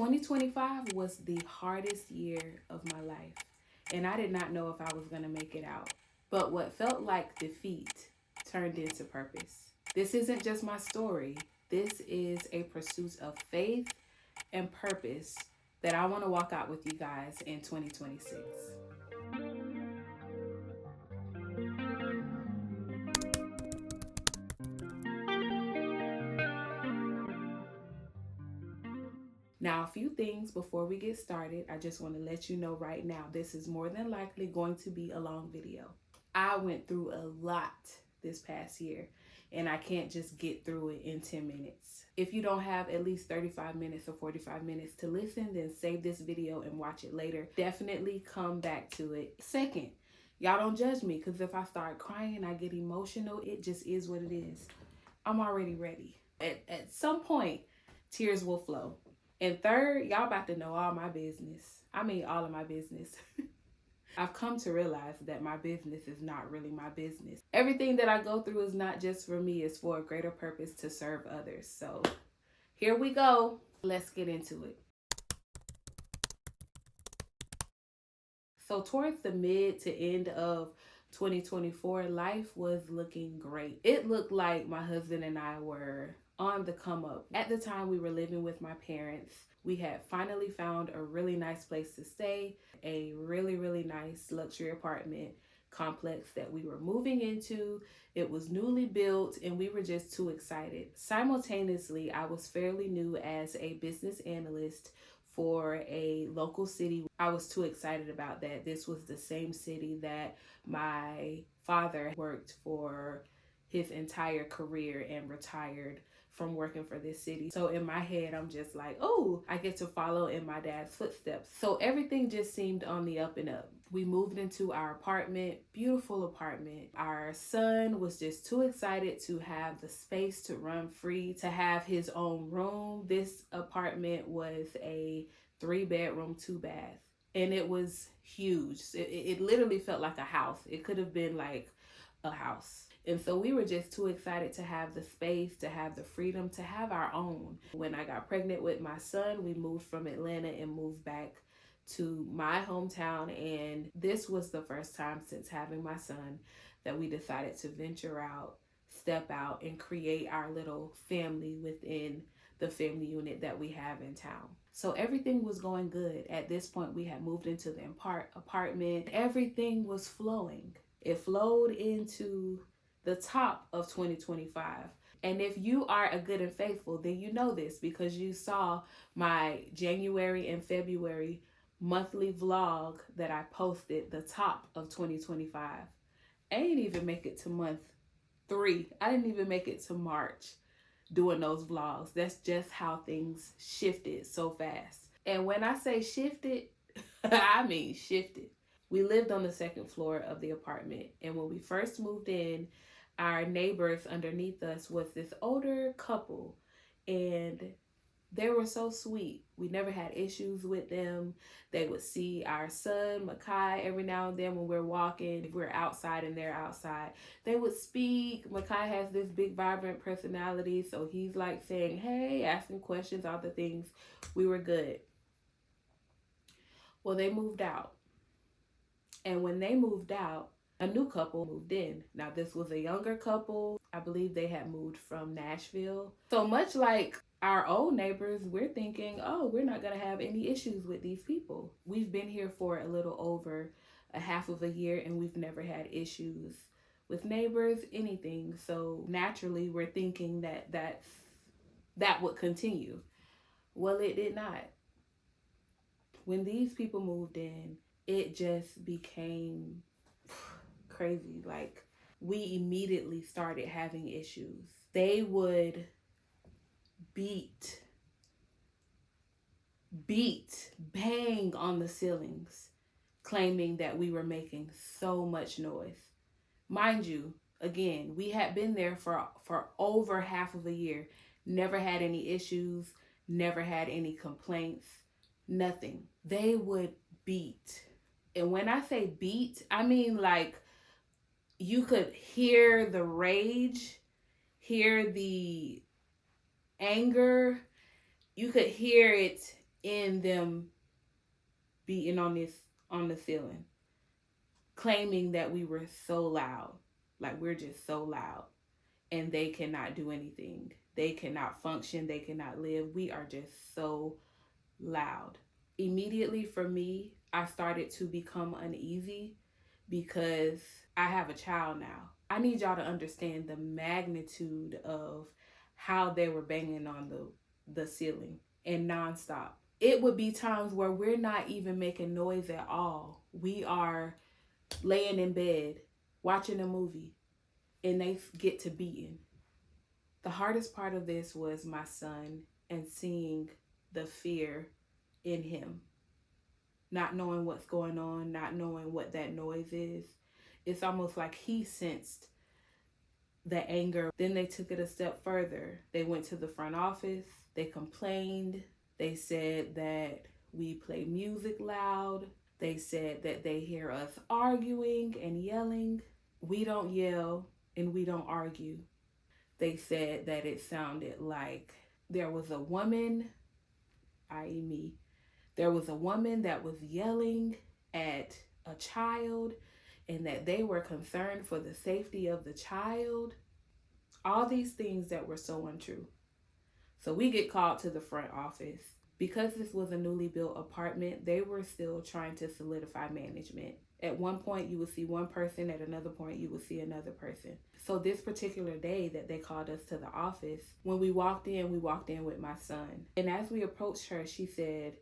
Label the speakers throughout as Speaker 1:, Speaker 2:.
Speaker 1: 2025 was the hardest year of my life, and I did not know if I was going to make it out. But what felt like defeat turned into purpose. This isn't just my story, this is a pursuit of faith and purpose that I want to walk out with you guys in 2026. Now, a few things before we get started. I just want to let you know right now, this is more than likely going to be a long video. I went through a lot this past year, and I can't just get through it in 10 minutes. If you don't have at least 35 minutes or 45 minutes to listen, then save this video and watch it later. Definitely come back to it. Second, y'all don't judge me, because if I start crying, I get emotional. It just is what it is. I'm already ready. At some point, tears will flow. And third, y'all about to know all my business. I mean, all of my business. I've come to realize that my business is not really my business. Everything that I go through is not just for me, it's for a greater purpose to serve others. So here we go. Let's get into it. So towards the mid to end of 2024, life was looking great. It looked like my husband and I were on the come up. At the time, we were living with my parents. We had finally found a really nice place to stay, a really, really nice luxury apartment complex that we were moving into. It was newly built and we were just too excited. Simultaneously, I was fairly new as a business analyst for a local city. I was too excited about that. This was the same city that my father worked for his entire career and retired from working for this city. So in my head, I'm just like, oh, I get to follow in my dad's footsteps. So everything just seemed on the up and up. We moved into our apartment, beautiful apartment. Our son was just too excited to have the space to run free, to have his own room. This apartment was a 3-bedroom, 2-bath, and it was huge. It literally felt like a house. It could have been like a house. And so we were just too excited to have the space, to have the freedom, to have our own. When I got pregnant with my son, we moved from Atlanta and moved back to my hometown. And this was the first time since having my son that we decided to venture out, step out, and create our little family within the family unit that we have in town. So everything was going good. At this point, we had moved into the apartment. Everything was flowing. It flowed into the top of 2025. And if you are a good and faithful, then you know this because you saw my January and February monthly vlog that I posted, the top of 2025. I didn't even make it to month 3. I didn't even make it to March doing those vlogs. That's just how things shifted so fast. And when I say shifted, I mean shifted. We lived on the second floor of the apartment, and when we first moved in, our neighbors underneath us was this older couple, and they were so sweet. We never had issues with them. They would see our son, Makai, every now and then when we're walking. If we're outside and they're outside, they would speak. Makai has this big, vibrant personality, so he's like saying, hey, asking questions, all the things. We were good. Well, they moved out. And when they moved out, a new couple moved in. Now, this was a younger couple. I believe they had moved from Nashville. So much like our old neighbors, we're thinking, oh, we're not going to have any issues with these people. We've been here for a little over a half of a year, and we've never had issues with neighbors, anything. So naturally, we're thinking that would continue. Well, it did not. When these people moved in, it just became crazy. Like, we immediately started having issues. They would beat, bang on the ceilings, claiming that we were making so much noise. Mind you, again, we had been there for over half of a year, never had any issues, never had any complaints, nothing. They would beat. And when I say beat, I mean like you could hear the rage, hear the anger. You could hear it in them beating on the ceiling, claiming that we were so loud, like we're just so loud, and they cannot do anything. They cannot function. They cannot live. We are just so loud. Immediately for me, I started to become uneasy because I have a child now. I need y'all to understand the magnitude of how they were banging on the ceiling and nonstop. It would be times where we're not even making noise at all. We are laying in bed watching a movie and they get to beating. The hardest part of this was my son and seeing the fear in him, not knowing what's going on, not knowing what that noise is. It's almost like he sensed the anger. Then they took it a step further. They went to the front office, they complained, they said that we play music loud, they said that they hear us arguing and yelling. We don't yell and we don't argue. They said that it sounded like there was a woman, i.e., me, there was a woman that was yelling at a child and that they were concerned for the safety of the child. All these things that were so untrue. So we get called to the front office. Because this was a newly built apartment, they were still trying to solidify management. At one point, you would see one person. At another point, you would see another person. So this particular day that they called us to the office, when we walked in with my son. And as we approached her, she said,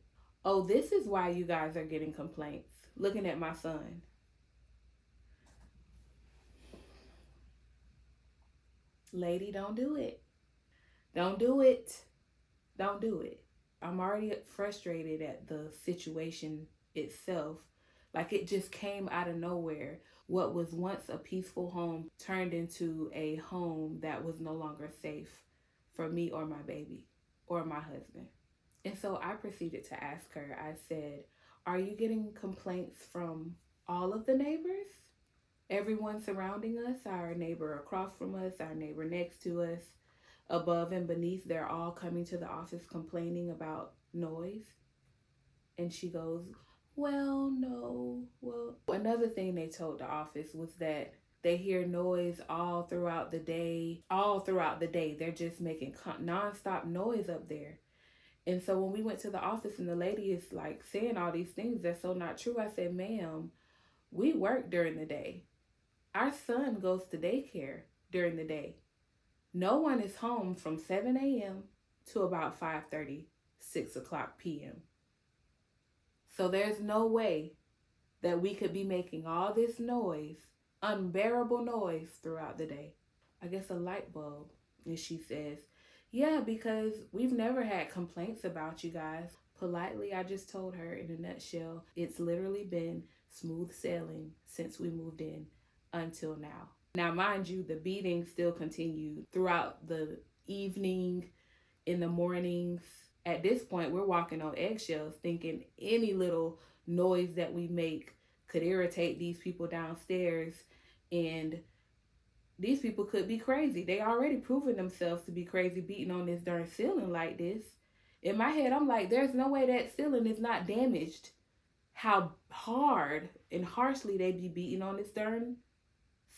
Speaker 1: "Oh, this is why you guys are getting complaints." Looking at my son. Lady, don't do it. Don't do it. Don't do it. I'm already frustrated at the situation itself. Like it just came out of nowhere. What was once a peaceful home turned into a home that was no longer safe for me or my baby or my husband. And so I proceeded to ask her, I said, "Are you getting complaints from all of the neighbors? Everyone surrounding us, our neighbor across from us, our neighbor next to us, above and beneath, they're all coming to the office complaining about noise?" And she goes, "Well, no. Well, another thing they told the office was that they hear noise all throughout the day. All throughout the day. They're just making nonstop noise up there." And so when we went to the office and the lady is like saying all these things that's so not true, I said, "Ma'am, we work during the day. Our son goes to daycare during the day. No one is home from 7 a.m. to about 5:30, 6 o'clock p.m. So there's no way that we could be making all this noise, unbearable noise throughout the day." I guess a light bulb. And she says, "Yeah, because we've never had complaints about you guys." Politely, I just told her in a nutshell, it's literally been smooth sailing since we moved in until now. Now, mind you, the beating still continued throughout the evening, in the mornings. At this point, we're walking on eggshells, thinking any little noise that we make could irritate these people downstairs. And these people could be crazy. They already proven themselves to be crazy beating on this darn ceiling like this. In my head, I'm like, there's no way that ceiling is not damaged. How hard and harshly they be beating on this darn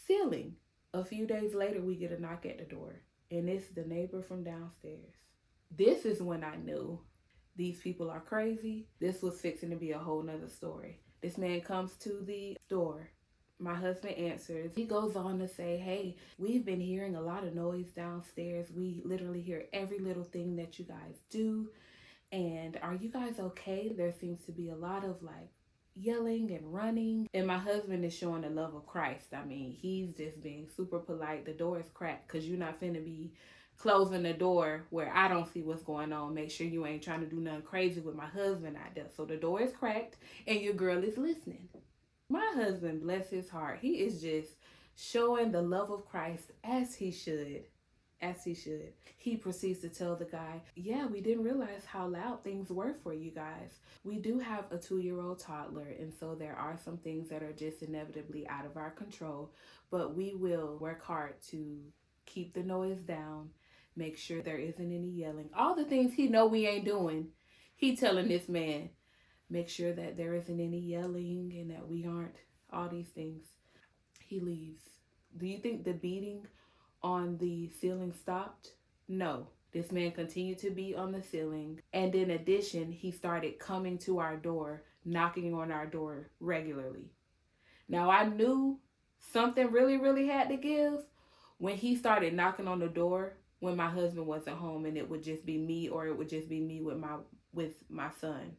Speaker 1: ceiling. A few days later, we get a knock at the door, and it's the neighbor from downstairs. This is when I knew these people are crazy. This was fixing to be a whole nother story. This man comes to the door. My husband answers. He goes on to say, "Hey, we've been hearing a lot of noise downstairs. We literally hear every little thing that you guys do. And are you guys okay? There seems to be a lot of like yelling and running." And my husband is showing the love of Christ. I mean, he's just being super polite. The door is cracked because you're not finna be closing the door where I don't see what's going on. Make sure you ain't trying to do nothing crazy with my husband out there. So the door is cracked and your girl is listening. My husband, bless his heart, he is just showing the love of Christ as he should. As he should. He proceeds to tell the guy, "Yeah, we didn't realize how loud things were for you guys. We do have a 2-year-old toddler, and so there are some things that are just inevitably out of our control, but we will work hard to keep the noise down, make sure there isn't any yelling." All the things he know we ain't doing, He telling this man, make sure that there isn't any yelling and that we aren't all these things. He leaves. Do you think the beating on the ceiling stopped? No. This man continued to be on the ceiling. And in addition, he started coming to our door, knocking on our door regularly. Now, I knew something really, really had to give when he started knocking on the door when my husband wasn't home and it would just be me, or it would just be me with my son.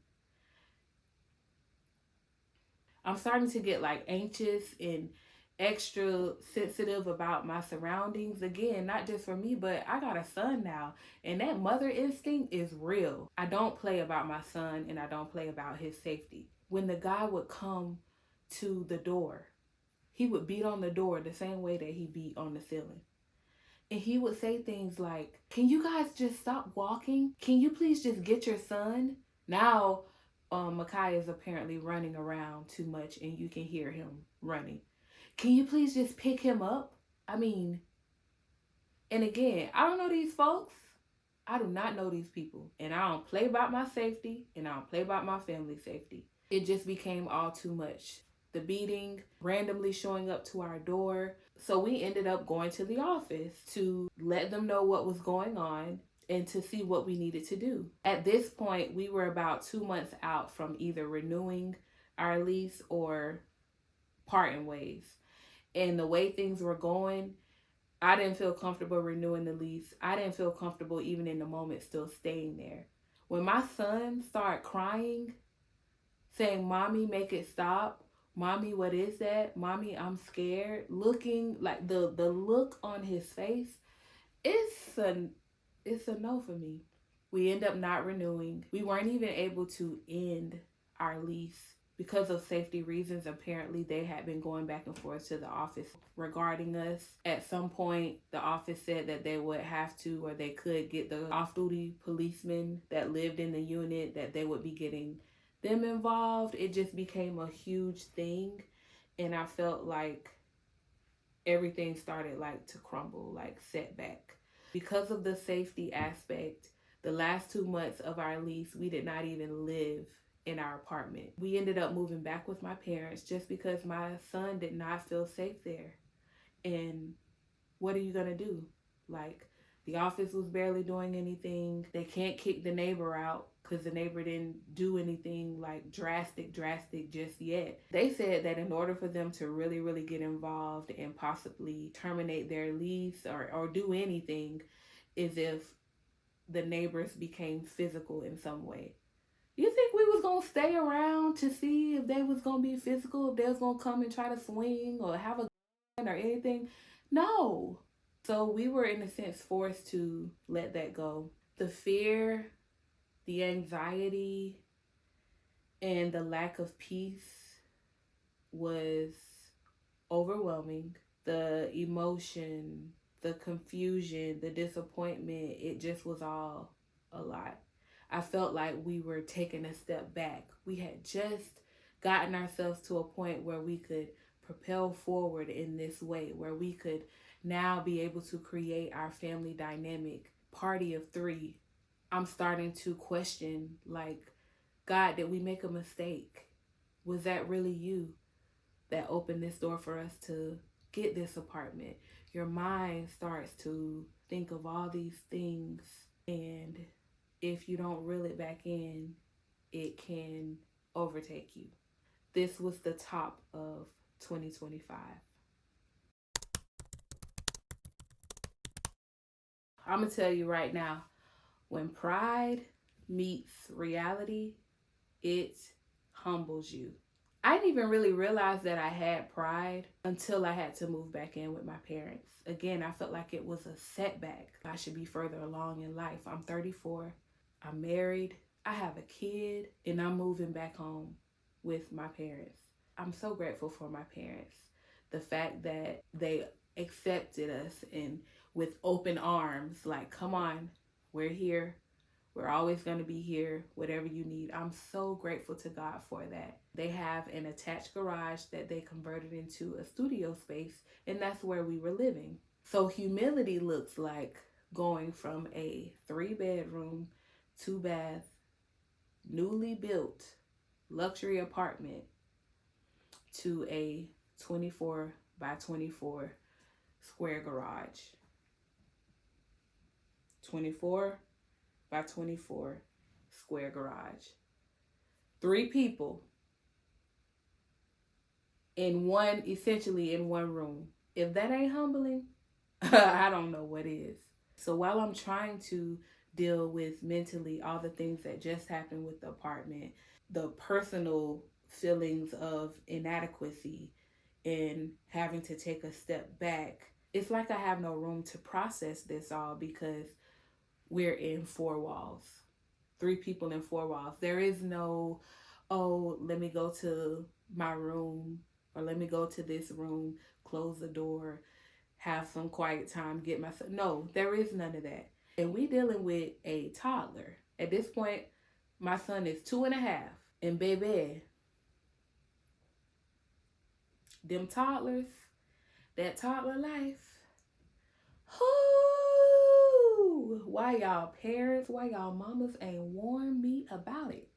Speaker 1: I'm starting to get like anxious and extra sensitive about my surroundings again, not just for me, but I got a son now, and that mother instinct is real. I don't play about my son and I don't play about his safety. When the guy would come to the door, he would beat on the door the same way that he beat on the ceiling. And he would say things like, can you guys just stop walking? Can you please just get your son? Now, Makai is apparently running around too much and you can hear him running. Can you please just pick him up? I mean, and again, I don't know these folks. I do not know these people. And I don't play about my safety and I don't play about my family's safety. It just became all too much. The beating, randomly showing up to our door. So we ended up going to the office to let them know what was going on and to see what we needed to do. At this point, we were about 2 months out from either renewing our lease or parting ways. And the way things were going, I didn't feel comfortable renewing the lease. I didn't feel comfortable even in the moment still staying there. When my son started crying, saying, Mommy, make it stop. Mommy, what is that? Mommy, I'm scared. Looking like the look on his face, it's a no for me. We end up not renewing. We weren't even able to end our lease because of safety reasons. Apparently, they had been going back and forth to the office regarding us. At some point, the office said that they would have to, or they could get the off-duty policemen that lived in the unit, that they would be getting them involved. It just became a huge thing, and I felt like everything started like to crumble, like setback. Because of the safety aspect, the last 2 months of our lease, we did not even live in our apartment. We ended up moving back with my parents just because my son did not feel safe there. And what are you gonna do? Like, the office was barely doing anything. They can't kick the neighbor out because the neighbor didn't do anything like drastic just yet. They said that in order for them to really, really get involved and possibly terminate their lease or do anything is if the neighbors became physical in some way. You think we was gonna stay around to see if they was gonna be physical, if they was gonna come and try to swing or have a gun or anything? No. So we were, in a sense, forced to let that go. The fear, the anxiety, and the lack of peace was overwhelming. The emotion, the confusion, the disappointment, it just was all a lot. I felt like we were taking a step back. We had just gotten ourselves to a point where we could propel forward in this way, where we could now be able to create our family dynamic party of three. I'm starting to question, like, God, did we make a mistake? Was that really you that opened this door for us to get this apartment? Your mind starts to think of all these things, and if you don't reel it back in, it can overtake you. This was the top of 2025. I'm going to tell you right now, when pride meets reality, it humbles you. I didn't even really realize that I had pride until I had to move back in with my parents. Again, I felt like it was a setback. I should be further along in life. I'm 34. I'm married. I have a kid, and I'm moving back home with my parents. I'm so grateful for my parents. The fact that they accepted us and with open arms, like, come on, we're here. We're always going to be here, whatever you need. I'm so grateful to God for that. They have an attached garage that they converted into a studio space, and that's where we were living. So humility looks like going from a 3-bedroom, 2-bath newly built luxury apartment to a 24 by 24 square garage. 24 by 24 square garage. Three people in one, essentially in one room. If that ain't humbling, I don't know what is. So while I'm trying to deal with mentally all the things that just happened with the apartment, the personal feelings of inadequacy and having to take a step back, it's like I have no room to process this all because we're in four walls. Three people in four walls. There is no, oh, let me go to my room or let me go to this room, close the door, have some quiet time, get myself. No, there is none of that. And we dealing with a toddler. At this point, my son is 2.5. And baby, them toddlers, that toddler life. Whoo! Why y'all parents, why y'all mamas ain't warned me about it?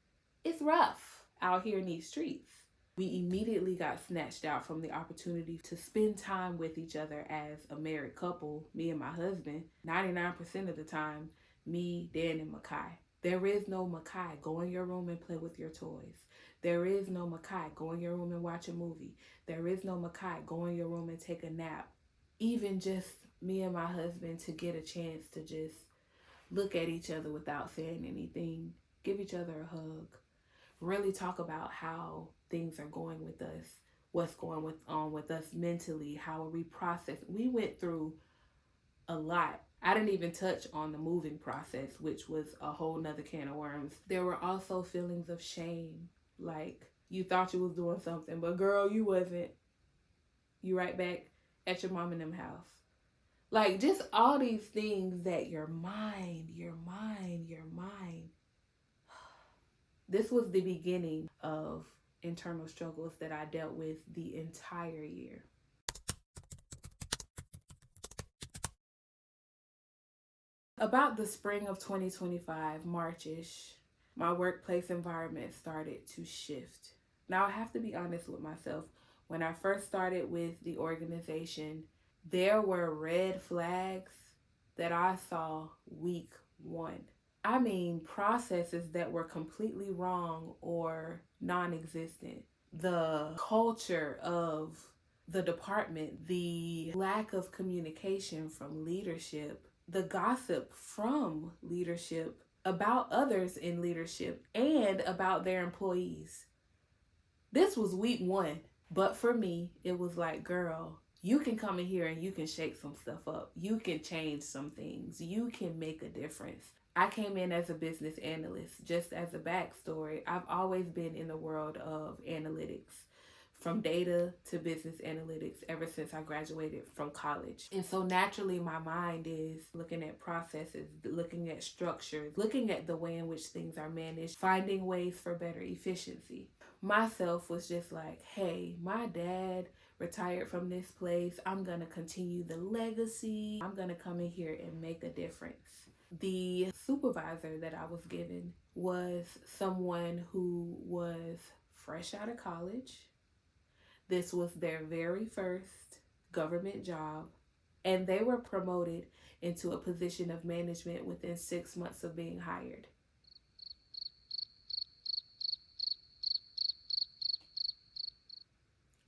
Speaker 1: It's rough out here in these streets. We immediately got snatched out from the opportunity to spend time with each other as a married couple, me and my husband. 99% of the time, me, Dan, and Makai. There is no Makai, go in your room and play with your toys. There is no Makai, go in your room and watch a movie. There is no Makai, go in your room and take a nap. Even just me and my husband to get a chance to just look at each other without saying anything, give each other a hug, really talk about how things are going with us, what's going on with us mentally, how we process. We went through a lot. I didn't even touch on the moving process, which was a whole nother can of worms. There were also feelings of shame, like you thought you was doing something, but girl, you wasn't. You right back at your mom and them house. Like just all these things that your mind. This was the beginning of internal struggles that I dealt with the entire year. About the spring of 2025, March-ish, my workplace environment started to shift. Now I have to be honest with myself. When I first started with the organization, there were red flags that I saw week one. I mean, processes that were completely wrong or non existent. The culture of the department, the lack of communication from leadership, the gossip from leadership about others in leadership and about their employees. This was week one. But for me, it was like, girl, you can come in here and you can shake some stuff up. You can change some things. You can make a difference. I came in as a business analyst. Just as a backstory, I've always been in the world of analytics, from data to business analytics ever since I graduated from college. And so naturally my mind is looking at processes, looking at structures, looking at the way in which things are managed, finding ways for better efficiency. Myself was just like, hey, my dad retired from this place. I'm going to continue the legacy. I'm going to come in here and make a difference. The supervisor that I was given was someone who was fresh out of college. This was their very first government job, and they were promoted into a position of management within 6 months of being hired.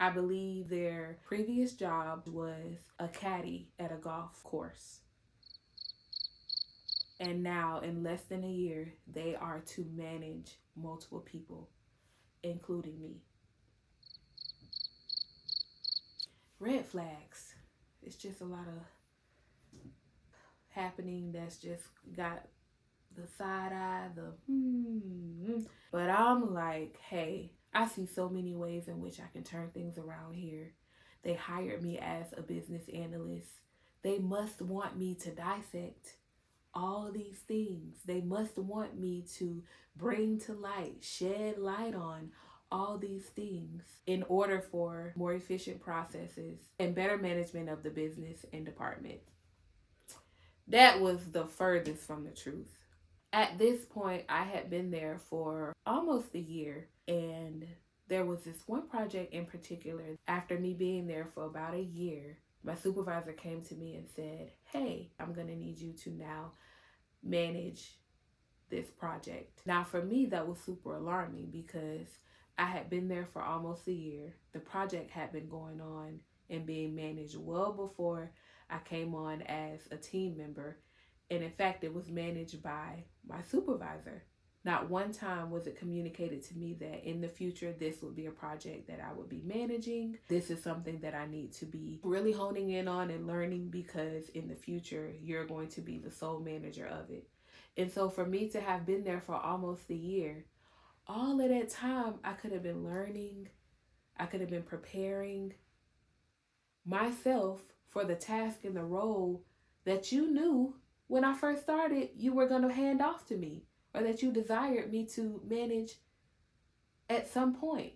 Speaker 1: I believe their previous job was a caddy at a golf course. And now, in less than a year, they are to manage multiple people, including me. Red flags. It's just a lot of happening that's just got the side eye, But I'm like, hey, I see so many ways in which I can turn things around here. They hired me as a business analyst. They must want me to dissect all these things. They must want me to bring to light, shed light on all these things in order for more efficient processes and better management of the business and department. That was the furthest from the truth. At this point, I had been there for almost a year, and there was this one project in particular. After me being there for about a year, my supervisor came to me and said, "Hey, I'm going to need you to now manage this project." Now, for me, that was super alarming because I had been there for almost a year. The project had been going on and being managed well before I came on as a team member. And in fact, it was managed by my supervisor. Not one time was it communicated to me that in the future, this would be a project that I would be managing. This is something that I need to be really honing in on and learning, because in the future, you're going to be the sole manager of it. And so for me to have been there for almost a year, all of that time, I could have been learning, I could have been preparing myself for the task and the role that you knew when I first started you were going to hand off to me, or that you desired me to manage at some point.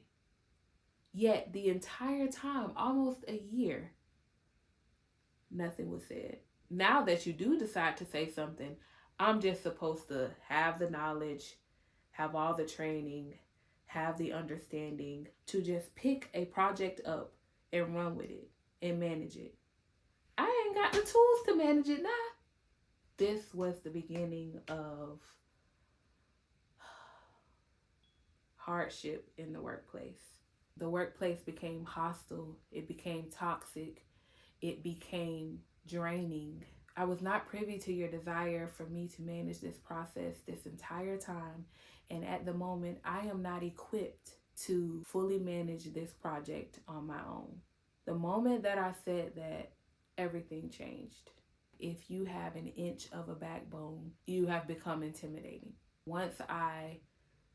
Speaker 1: Yet the entire time, almost a year, nothing was said. Now that you do decide to say something, I'm just supposed to have the knowledge, have all the training, have the understanding to just pick a project up and run with it and manage it. I ain't got the tools to manage it now. This was the beginning of hardship in the workplace. The workplace became hostile, it became toxic, it became draining. I was not privy to your desire for me to manage this process this entire time, and at the moment, I am not equipped to fully manage this project on my own. The moment that I said that, everything changed. If you have an inch of a backbone, you have become intimidating. Once I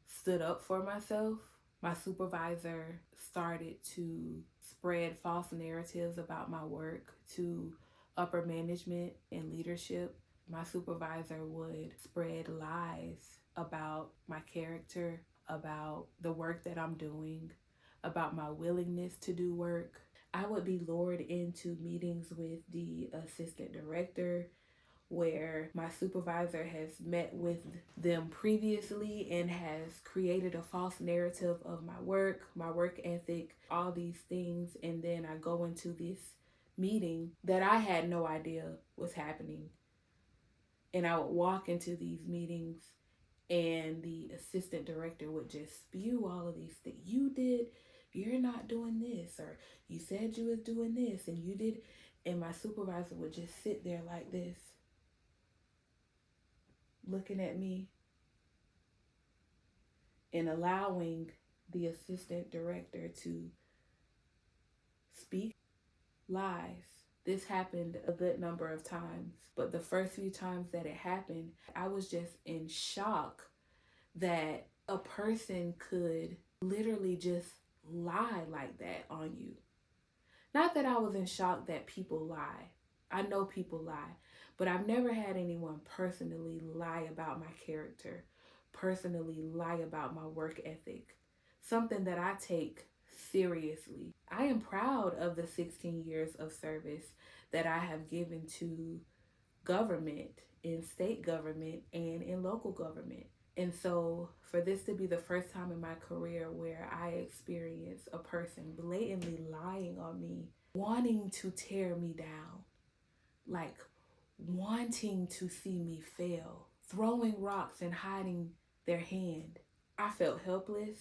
Speaker 1: stood up for myself, my supervisor started to spread false narratives about my work to upper management and leadership. My supervisor would spread lies about my character, about the work that I'm doing, about my willingness to do work. I would be lured into meetings with the assistant director where my supervisor has met with them previously and has created a false narrative of my work ethic, all these things. And then I go into this meeting that I had no idea was happening. And I would walk into these meetings and the assistant director would just spew all of these things. You're not doing this, or you said you was doing this and you did. And my supervisor would just sit there like this, looking at me and allowing the assistant director to speak lies. This happened a good number of times, but the first few times that it happened, I was just in shock that a person could literally just lie like that on you. Not that I was in shock that people lie. I know people lie, but I've never had anyone personally lie about my character, personally lie about my work ethic, something that I take seriously. I am proud of the 16 years of service that I have given to government, in state government, and in local government. And so for this to be the first time in my career where I experience a person blatantly lying on me, wanting to tear me down, like wanting to see me fail, throwing rocks and hiding their hand, I felt helpless.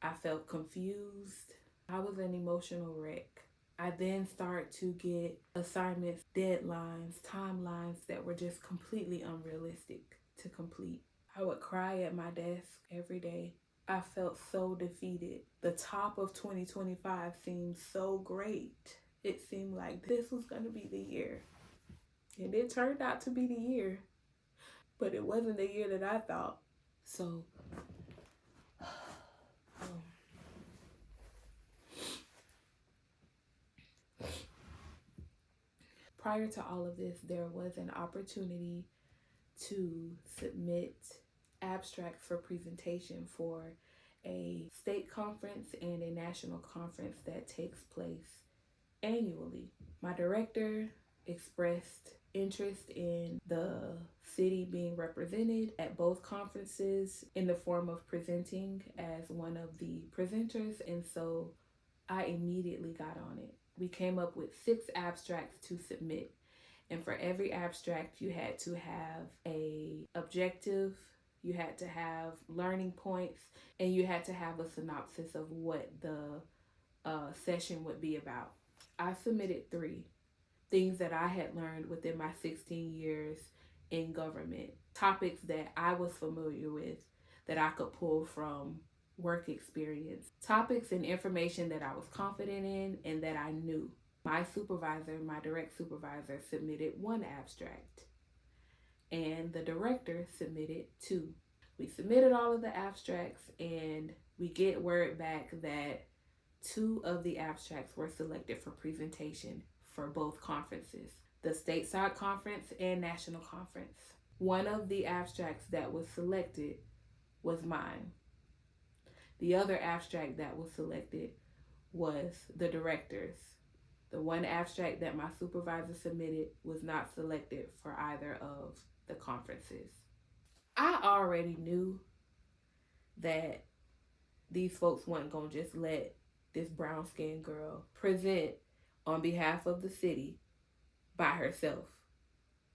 Speaker 1: I felt confused. I was an emotional wreck. I then start to get assignments, deadlines, timelines that were just completely unrealistic to complete. I would cry at my desk every day. I felt so defeated. The top of 2025 seemed so great. It seemed like this was going to be the year. And it turned out to be the year. But it wasn't the year that I thought. So, prior to all of this, there was an opportunity to submit abstracts for presentation for a state conference and a national conference that takes place annually. My director expressed interest in the city being represented at both conferences in the form of presenting as one of the presenters. And so I immediately got on it. We came up with 6 abstracts to submit. And for every abstract, you had to have a objective, you had to have learning points, and you had to have a synopsis of what the session would be about. I submitted 3 things that I had learned within my 16 years in government, topics that I was familiar with that I could pull from work experience, topics and information that I was confident in and that I knew. My supervisor, my direct supervisor, submitted 1 abstract, and the director submitted 2. We submitted all of the abstracts, and we get word back that 2 of the abstracts were selected for presentation for both conferences, the stateside conference and national conference. One of the abstracts that was selected was mine. The other abstract that was selected was the director's. The 1 abstract that my supervisor submitted was not selected for either of the conferences. I already knew that these folks weren't going to just let this brown skinned girl present on behalf of the city by herself.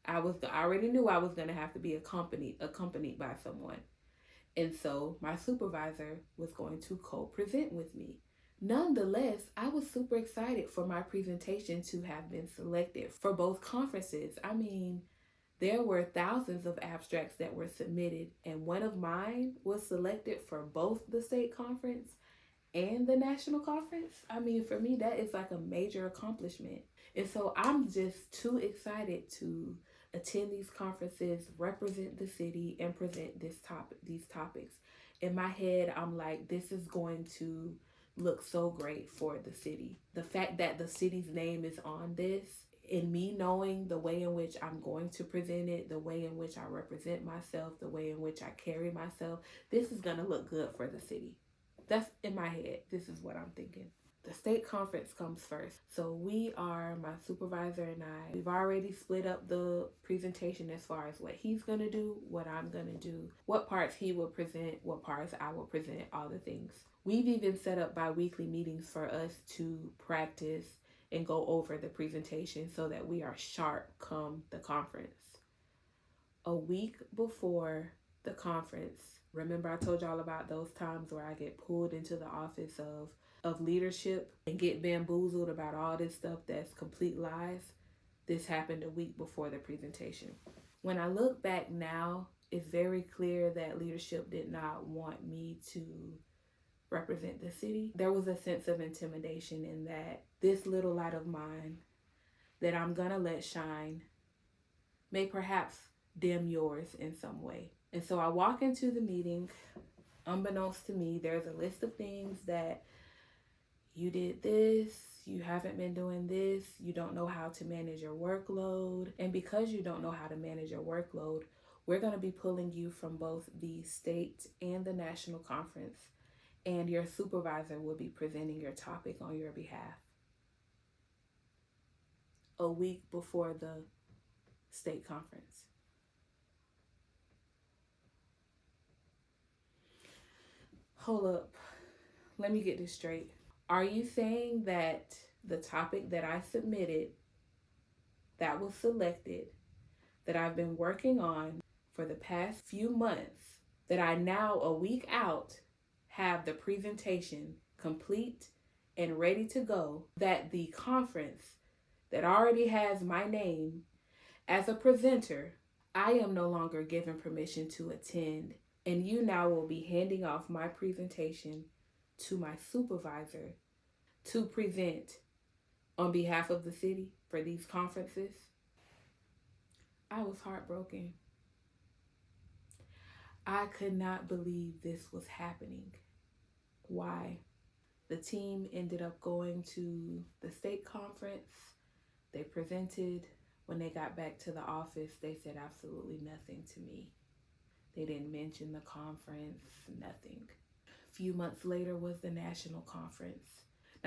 Speaker 1: I already knew I was going to have to be accompanied by someone. And so my supervisor was going to co-present with me. Nonetheless, I was super excited for my presentation to have been selected for both conferences. I mean, there were thousands of abstracts that were submitted, and one of mine was selected for both the state conference and the national conference. I mean, for me, that is like a major accomplishment. And so I'm just too excited to attend these conferences, represent the city, and present these topics. In my head, I'm like, this is going to look so great for the city. The fact that the city's name is on this, and me knowing the way in which I'm going to present it, the way in which I represent myself, the way in which I carry myself, this is going to look good for the city. That's in my head. This is what I'm thinking. The state conference comes first. So my supervisor and we've already split up the presentation as far as what he's going to do, what I'm going to do, what parts he will present, what parts I will present, all the things. We've even set up bi-weekly meetings for us to practice and go over the presentation so that we are sharp come the conference. A week before the conference, remember I told y'all about those times where I get pulled into the office of leadership and get bamboozled about all this stuff that's complete lies? This happened a week before the presentation. When I look back now, it's very clear that leadership did not want me to represent the city. There was a sense of intimidation in that this little light of mine that I'm gonna let shine may perhaps dim yours in some way. And so I walk into the meeting. Unbeknownst to me, there's a list of things that you did this, you haven't been doing this, you don't know how to manage your workload. And because you don't know how to manage your workload, we're going to be pulling you from both the state and the national conference, and your supervisor will be presenting your topic on your behalf. A week before the state conference. Hold up. Let me get this straight. Are you saying that the topic that I submitted, that was selected, that I've been working on for the past few months, that I now, a week out, have the presentation complete and ready to go, that the conference that already has my name as a presenter, I am no longer given permission to attend, and you now will be handing off my presentation to my supervisor to present on behalf of the city for these conferences? I was heartbroken. I could not believe this was happening. Why? The team ended up going to the state conference. They presented. When they got back to the office, they said absolutely nothing to me. They didn't mention the conference, nothing. A few months later was the national conference.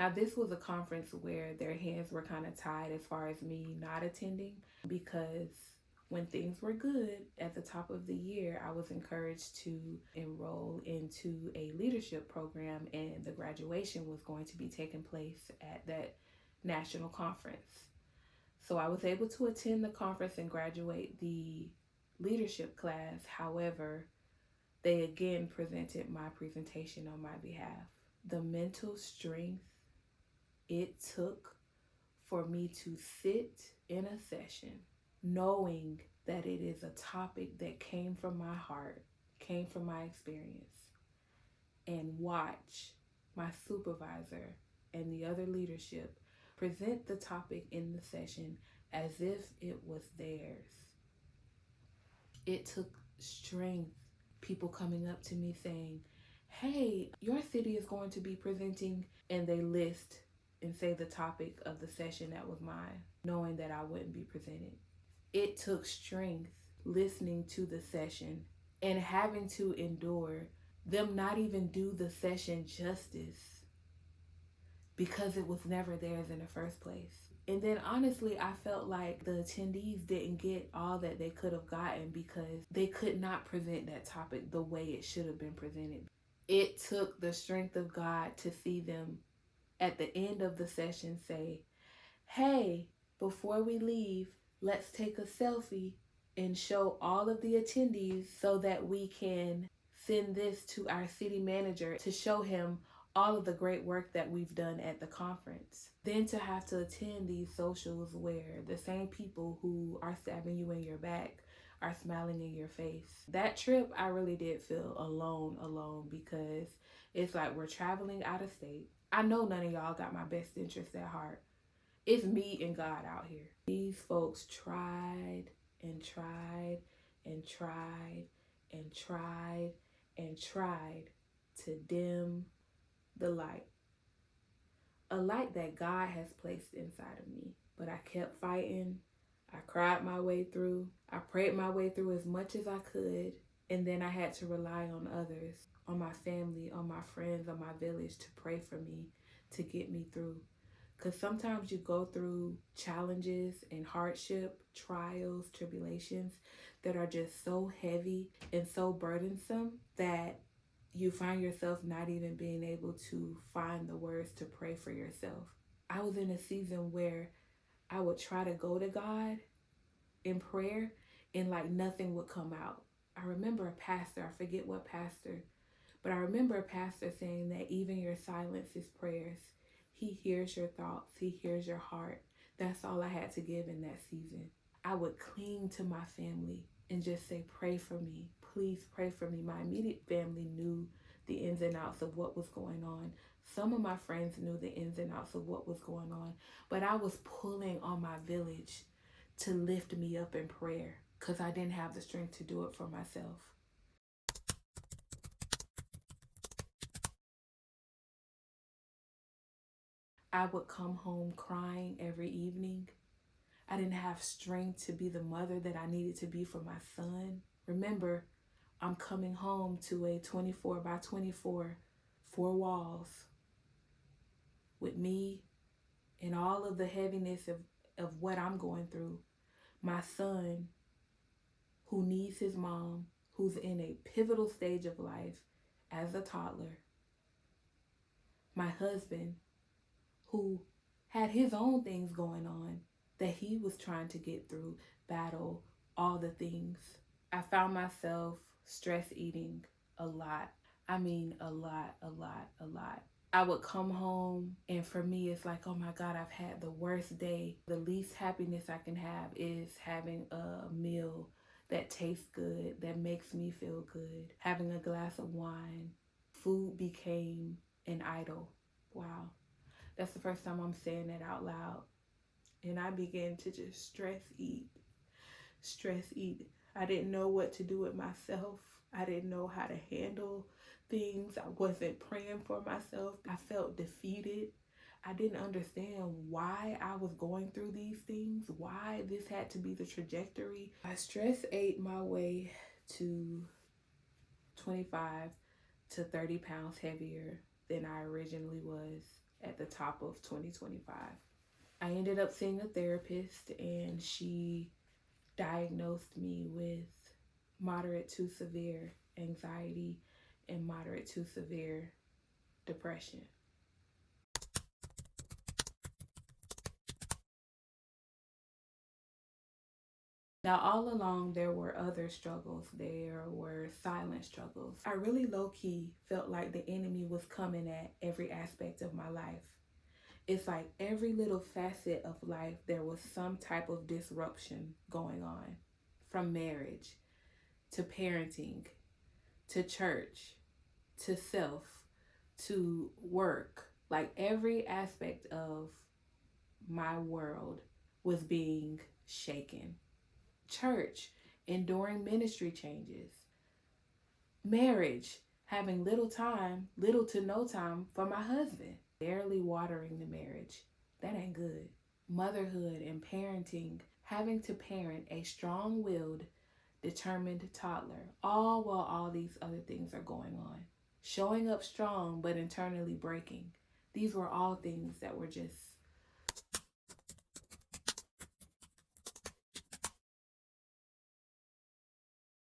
Speaker 1: Now, this was a conference where their hands were kind of tied as far as me not attending, because when things were good at the top of the year, I was encouraged to enroll into a leadership program, and the graduation was going to be taking place at that national conference. So I was able to attend the conference and graduate the leadership class. However, they again presented my presentation on my behalf. The mental strength it took for me to sit in a session knowing that it is a topic that came from my heart, came from my experience, and watch my supervisor and the other leadership present the topic in the session as if it was theirs. It took strength. People coming up to me saying, "Hey, your city is going to be presenting," and they list and say the topic of the session that was mine, knowing that I wouldn't be presented. It took strength listening to the session and having to endure them not even do the session justice because it was never theirs in the first place. And then honestly, I felt like the attendees didn't get all that they could have gotten because they could not present that topic the way it should have been presented. It took the strength of God to see them at the end of the session say, "Hey, before we leave, let's take a selfie and show all of the attendees so that we can send this to our city manager to show him all of the great work that we've done at the conference." Then to have to attend these socials where the same people who are stabbing you in your back are smiling in your face. That trip, I really did feel alone because it's like we're traveling out of state. I know none of y'all got my best interest at heart. It's me and God out here. These folks tried and tried and tried and tried and tried to dim the light. A light that God has placed inside of me. But I kept fighting. I cried my way through. I prayed my way through as much as I could. And then I had to rely on others, on my family, on my friends, on my village to pray for me, to get me through. Because sometimes you go through challenges and hardship, trials, tribulations that are just so heavy and so burdensome that you find yourself not even being able to find the words to pray for yourself. I was in a season where I would try to go to God in prayer and like nothing would come out. I remember a pastor, I forget what pastor, but I remember a pastor saying that even your silence is prayers. He hears your thoughts. He hears your heart. That's all I had to give in that season. I would cling to my family and just say, "Pray for me. Please pray for me." My immediate family knew the ins and outs of what was going on. Some of my friends knew the ins and outs of what was going on. But I was pulling on my village to lift me up in prayer because I didn't have the strength to do it for myself. I would come home crying every evening. I didn't have strength to be the mother that I needed to be for my son. Remember, I'm coming home to a 24 by 24, 4 walls, with me and all of the heaviness of what I'm going through. My son, who needs his mom, who's in a pivotal stage of life as a toddler. My husband, who had his own things going on that he was trying to get through, battle, all the things. I found myself stress eating a lot. I mean, a lot. I would come home and for me, it's like, oh my God, I've had the worst day. The least happiness I can have is having a meal that tastes good, that makes me feel good. Having a glass of wine. Food became an idol. Wow. That's the first time I'm saying that out loud. And I began to just stress eat. I didn't know what to do with myself. I didn't know how to handle things. I wasn't praying for myself. I felt defeated. I didn't understand why I was going through these things, why this had to be the trajectory. I stress ate my way to 25 to 30 pounds heavier than I originally was. at the top of 2025. I ended up seeing a therapist, and she diagnosed me with moderate to severe anxiety and moderate to severe depression. Now, all along, there were other struggles. There were silent struggles. I really low-key felt like the enemy was coming at every aspect of my life. It's like every little facet of life, there was some type of disruption going on. From marriage, to parenting, to church, to self, to work. Like every aspect of my world was being shaken. Church, enduring ministry changes. Marriage, having little to no time for my husband. Barely watering the marriage. That ain't good. Motherhood and parenting, having to parent a strong-willed, determined toddler, all while all these other things are going on. Showing up strong but internally breaking. These were all things that were just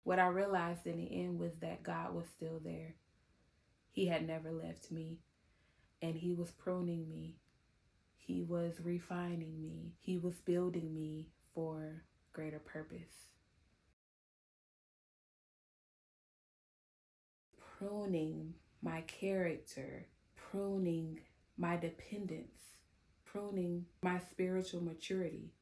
Speaker 1: what I realized in the end was that God was still there. He had never left me, and He was pruning me. He was refining me. He was building me for greater purpose. Pruning my character, pruning my dependence, pruning my spiritual maturity.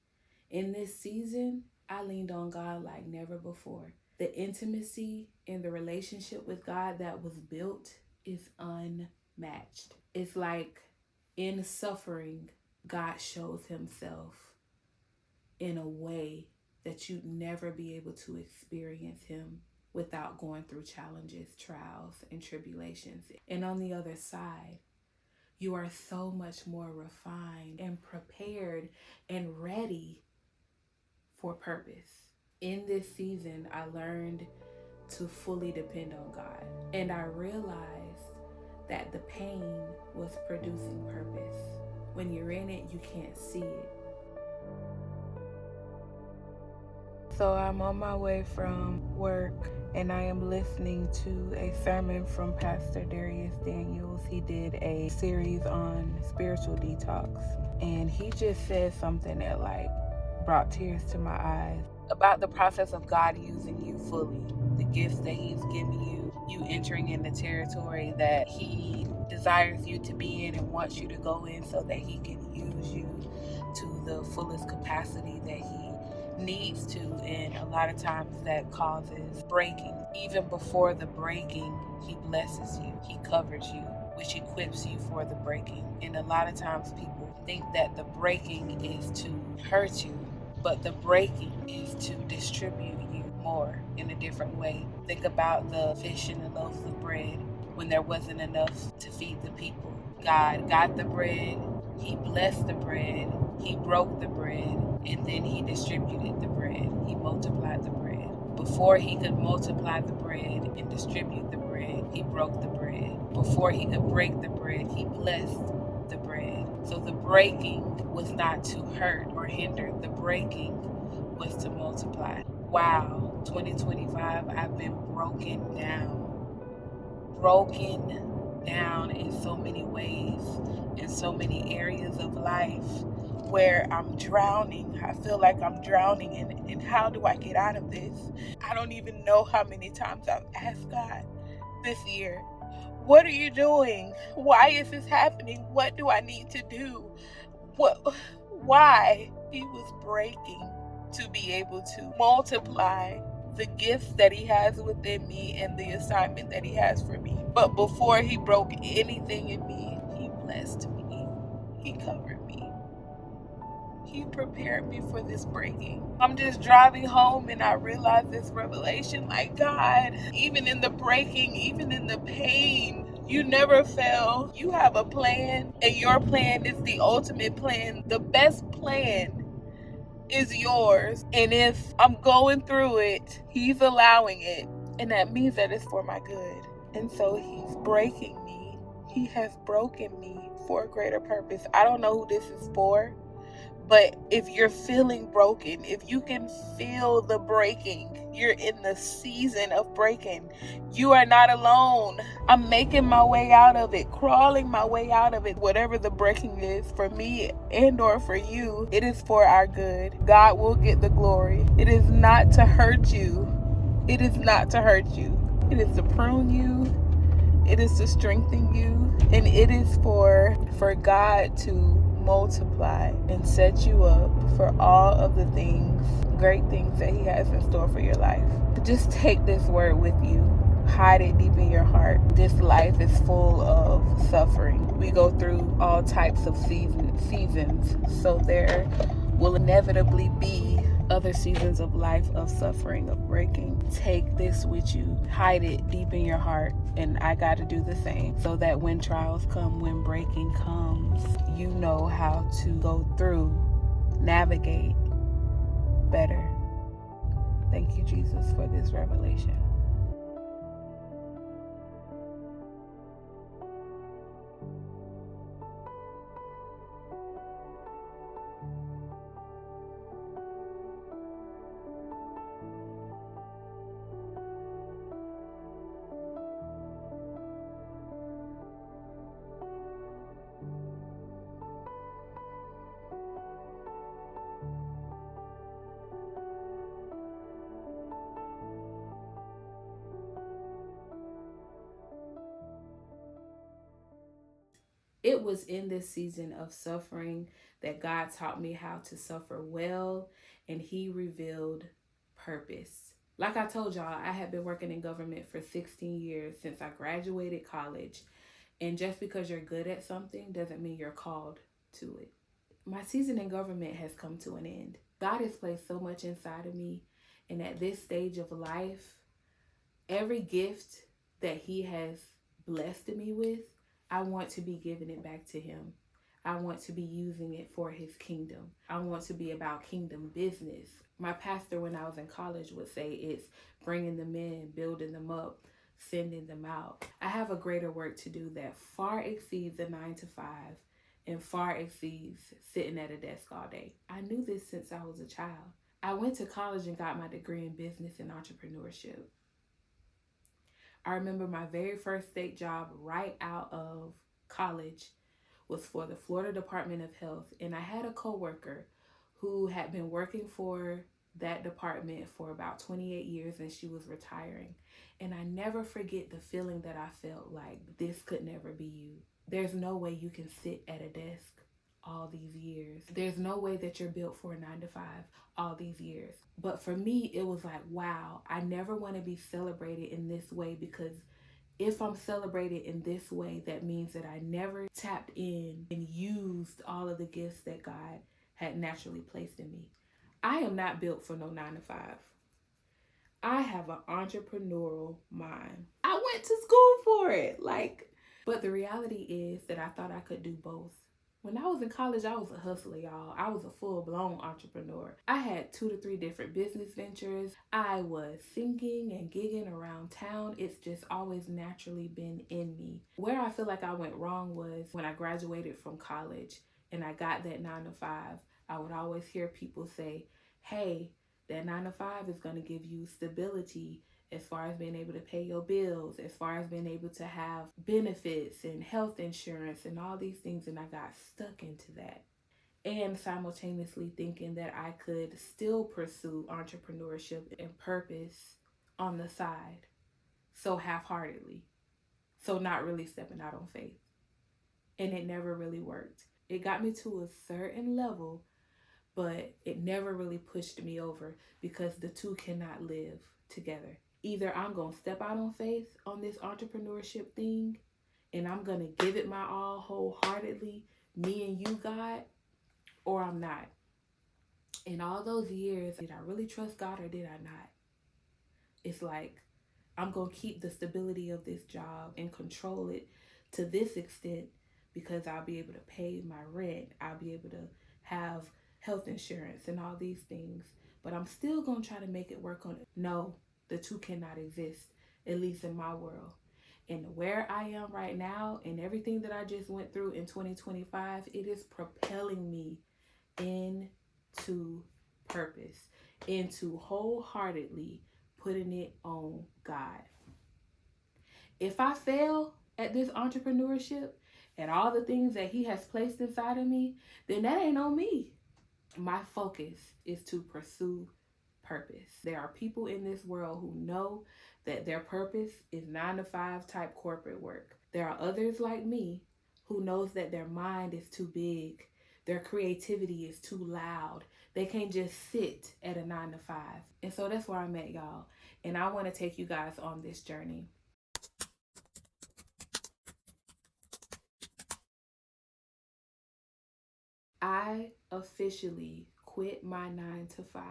Speaker 1: In this season, I leaned on God like never before. The intimacy in the relationship with God that was built is unmatched. It's like in suffering, God shows Himself in a way that you'd never be able to experience Him without going through challenges, trials, and tribulations. And on the other side, you are so much more refined and prepared and ready for purpose. In this season, I learned to fully depend on God. And I realized that the pain was producing purpose. When you're in it, you can't see it. So I'm on my way from work, and I am listening to a sermon from Pastor Darius Daniels. He did a series on spiritual detox, and he just said something that brought tears to my eyes about the process of God using you fully, the gifts that He's given you, you entering in the territory that He desires you to be in and wants you to go in so that He can use you to the fullest capacity that He needs to. And a lot of times that causes breaking. Even before the breaking, He blesses you, He covers you, which equips you for the breaking. And a lot of times people think that the breaking is to hurt you, but the breaking is to distribute you more in a different way. Think about the fish and the loaves of bread when there wasn't enough to feed the people. God got the bread, He blessed the bread, He broke the bread, and then He distributed the bread. He multiplied the bread. Before He could multiply the bread and distribute the bread, He broke the bread. Before He could break the bread, He blessed the bread. So the breaking was not to hurt or hinder. The breaking was to multiply. Wow, 2025, I've been broken down in so many ways, in so many areas of life where I'm drowning. I feel like I'm drowning, and how do I get out of this? I don't even know how many times I've asked God this year, what are you doing? Why is this happening? What do I need to do? Why? He was breaking to be able to multiply the gifts that He has within me and the assignment that He has for me. But before He broke anything in me, He blessed me. He covered me. He prepared me for this breaking. I'm just driving home and I realize this revelation, like, God, even in the breaking, even in the pain, you never fail. You have a plan, and your plan is the ultimate plan. The best plan is yours. And if I'm going through it, He's allowing it. And that means that it's for my good. And so He's breaking me. He has broken me for a greater purpose. I don't know who this is for, but if you're feeling broken, if you can feel the breaking, you're in the season of breaking. You are not alone. I'm making my way out of it, crawling my way out of it. Whatever the breaking is for me and or for you, it is for our good. God will get the glory. It is not to hurt you. It is not to hurt you. It is to prune you. It is to strengthen you, and it is for God to multiply and set you up for all of the things, great things that he has in store for your life. Just take this word with you. Hide it deep in your heart. This life is full of suffering. We go through all types of seasons, so there will inevitably be other seasons of life of suffering, of breaking. Take this with you. Hide it deep in your heart. And I got to do the same so that when trials come, when breaking comes, you know how to go through, navigate better. Thank you, Jesus, for this revelation. It was in this season of suffering that God taught me how to suffer well, and he revealed purpose. Like I told y'all, I had been working in government for 16 years since I graduated college. And just because you're good at something doesn't mean you're called to it. My season in government has come to an end. God has placed so much inside of me. And at this stage of life, every gift that he has blessed me with, I want to be giving it back to him. I want to be using it for his kingdom. I want to be about kingdom business. My pastor, when I was in college, would say it's bringing them in, building them up, sending them out. I have a greater work to do that far exceeds a 9 to 5 and far exceeds sitting at a desk all day. I knew this since I was a child. I went to college and got my degree in business and entrepreneurship. I remember my very first state job right out of college was for the Florida Department of Health. And I had a coworker who had been working for that department for about 28 years and she was retiring. And I never forget the feeling that I felt like this could never be you. There's no way you can sit at a desk all these years. There's no way that you're built for a 9 to 5 all these years. But for me, it was like, wow, I never want to be celebrated in this way, because if I'm celebrated in this way, that means that I never tapped in and used all of the gifts that God had naturally placed in me. I am not built for no 9 to 5. I have an entrepreneurial mind. I went to school for it. But the reality is that I thought I could do both. When I was in college, I was a hustler, y'all. I was a full-blown entrepreneur. I had 2 to 3 different business ventures. I was singing and gigging around town. It's just always naturally been in me. Where I feel like I went wrong was when I graduated from college and I got that 9 to 5. I would always hear people say, hey, that 9 to 5 is going to give you stability as far as being able to pay your bills, as far as being able to have benefits and health insurance and all these things. And I got stuck into that. And simultaneously thinking that I could still pursue entrepreneurship and purpose on the side, so half-heartedly, so not really stepping out on faith. And it never really worked. It got me to a certain level, but it never really pushed me over, because the two cannot live together. Either I'm going to step out on faith on this entrepreneurship thing and I'm going to give it my all wholeheartedly, me and you, God, or I'm not. In all those years, did I really trust God or did I not? It's like, I'm going to keep the stability of this job and control it to this extent because I'll be able to pay my rent. I'll be able to have health insurance and all these things. But I'm still going to try to make it work on it. No, the two cannot exist, at least in my world. And where I am right now and everything that I just went through in 2025, it is propelling me into purpose, into wholeheartedly putting it on God. If I fail at this entrepreneurship and all the things that He has placed inside of me, then that ain't on me. My focus is to pursue purpose. There are people in this world who know that their purpose is 9 to 5 type corporate work. There are others like me who knows that their mind is too big. Their creativity is too loud. They can't just sit at a 9 to 5. And so that's where I'm at, y'all. And I want to take you guys on this journey. I officially quit my 9 to 5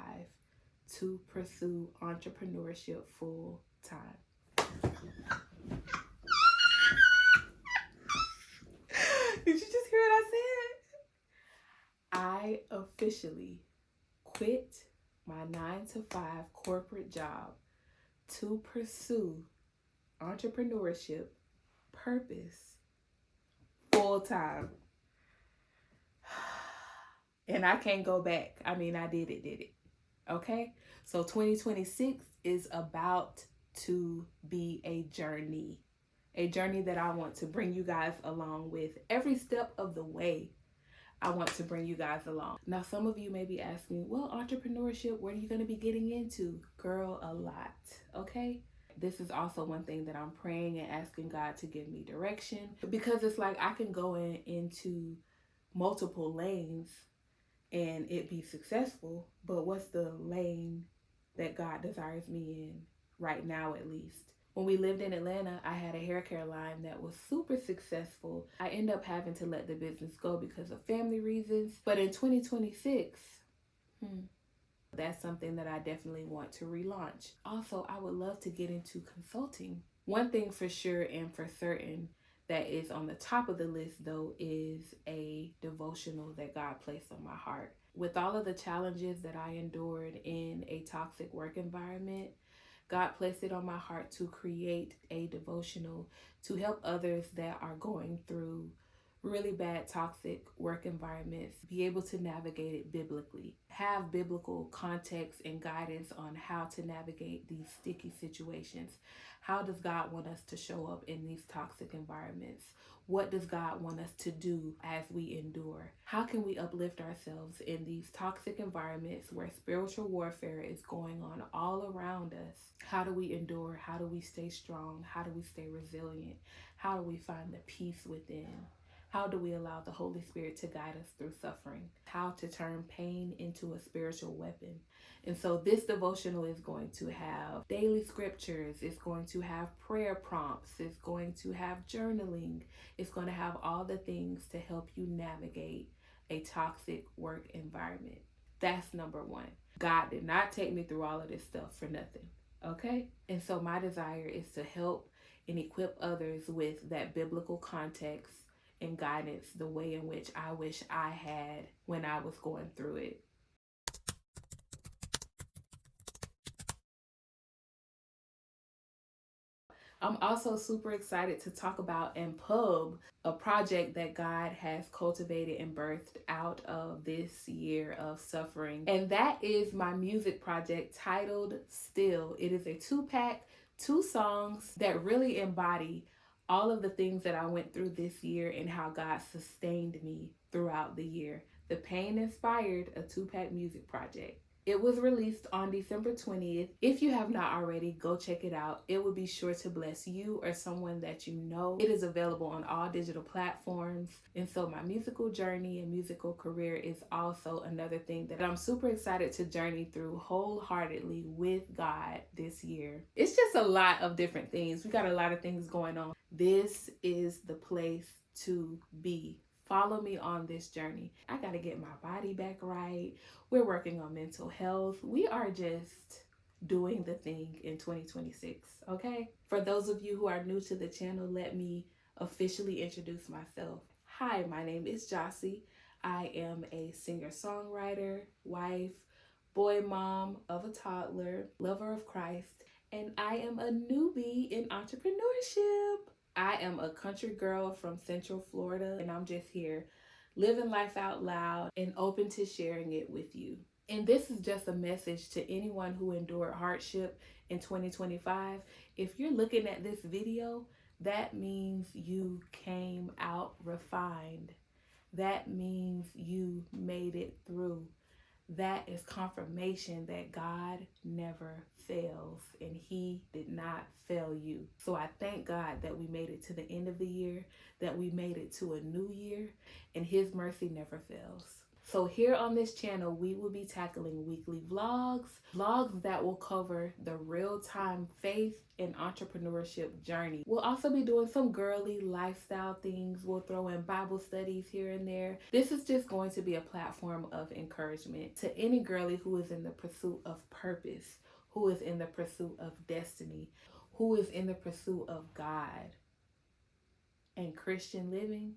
Speaker 1: to pursue entrepreneurship full time. Did you just hear what I said? I officially quit my 9 to 5 corporate job to pursue entrepreneurship purpose full time. And I can't go back. I mean, I did it. Okay? So 2026 is about to be a journey that I want to bring you guys along with every step of the way. I want to bring you guys along. Now, some of you may be asking, well, entrepreneurship, what are you going to be getting into? Girl, a lot. Okay? This is also one thing that I'm praying and asking God to give me direction, because it's like I can go into multiple lanes and it be successful, but what's the lane that God desires me in right now, at least? When we lived in Atlanta, I had a hair care line that was super successful. I ended up having to let the business go because of family reasons. But in 2026, that's something that I definitely want to relaunch. Also, I would love to get into consulting. One thing for sure and for certain that is on the top of the list, though, is a devotional that God placed on my heart. With all of the challenges that I endured in a toxic work environment, God placed it on my heart to create a devotional to help others that are going through really bad toxic work environments be able to navigate it biblically, have biblical context and guidance on how to navigate these sticky situations. How does God want us to show up in these toxic environments? What does God want us to do as we endure? How can we uplift ourselves in these toxic environments where spiritual warfare is going on all around us? How do we endure? How do we stay strong? How do we stay resilient? How do we find the peace within? How do we allow the Holy Spirit to guide us through suffering? How to turn pain into a spiritual weapon. And so this devotional is going to have daily scriptures. It's going to have prayer prompts. It's going to have journaling. It's going to have all the things to help you navigate a toxic work environment. That's number one. God did not take me through all of this stuff for nothing. Okay? And so my desire is to help and equip others with that biblical context and guidance the way in which I wish I had when I was going through it. I'm also super excited to talk about and pub a project that God has cultivated and birthed out of this year of suffering. And that is my music project titled Still. It is a 2-pack, 2 songs that really embody all of the things that I went through this year and how God sustained me throughout the year. The Pain inspired a 2-pack music project. It was released on December 20th. If you have not already, go check it out. It will be sure to bless you or someone that you know. It is available on all digital platforms. And so my musical journey and musical career is also another thing that I'm super excited to journey through wholeheartedly with God this year. It's just a lot of different things. We got a lot of things going on. This is the place to be. Follow me on this journey. I got to get my body back right. We're working on mental health. We are just doing the thing in 2026, okay? For those of you who are new to the channel, let me officially introduce myself. Hi, my name is Jossie. I am a singer-songwriter, wife, boy mom of a toddler, lover of Christ, and I am a newbie in entrepreneurship. I am a country girl from Central Florida, and I'm just here living life out loud and open to sharing it with you. And this is just a message to anyone who endured hardship in 2025. If you're looking at this video, that means you came out refined. That means you made it through. That is confirmation that God never fails and He did not fail you. So I thank God that we made it to the end of the year, that we made it to a new year, and His mercy never fails. So here on this channel, we will be tackling weekly vlogs that will cover the real-time faith and entrepreneurship journey. We'll also be doing some girly lifestyle things. We'll throw in Bible studies here and there. This is just going to be a platform of encouragement to any girly who is in the pursuit of purpose, who is in the pursuit of destiny, who is in the pursuit of God and Christian living.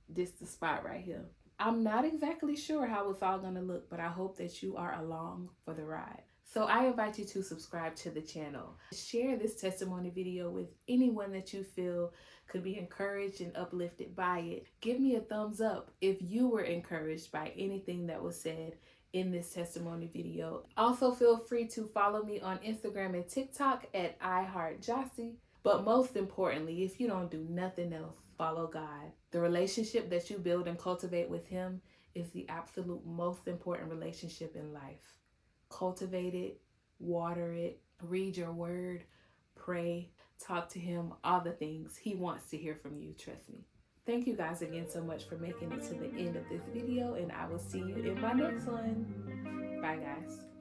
Speaker 1: This is the spot right here. I'm not exactly sure how it's all going to look, but I hope that you are along for the ride. So I invite you to subscribe to the channel. Share this testimony video with anyone that you feel could be encouraged and uplifted by it. Give me a thumbs up if you were encouraged by anything that was said in this testimony video. Also feel free to follow me on Instagram and TikTok at iHeartJossie. But most importantly, if you don't do nothing else, follow God. The relationship that you build and cultivate with Him is the absolute most important relationship in life. Cultivate it, water it, read your word, pray, talk to Him, all the things. He wants to hear from you, trust me. Thank you guys again so much for making it to the end of this video, and I will see you in my next one. Bye, guys.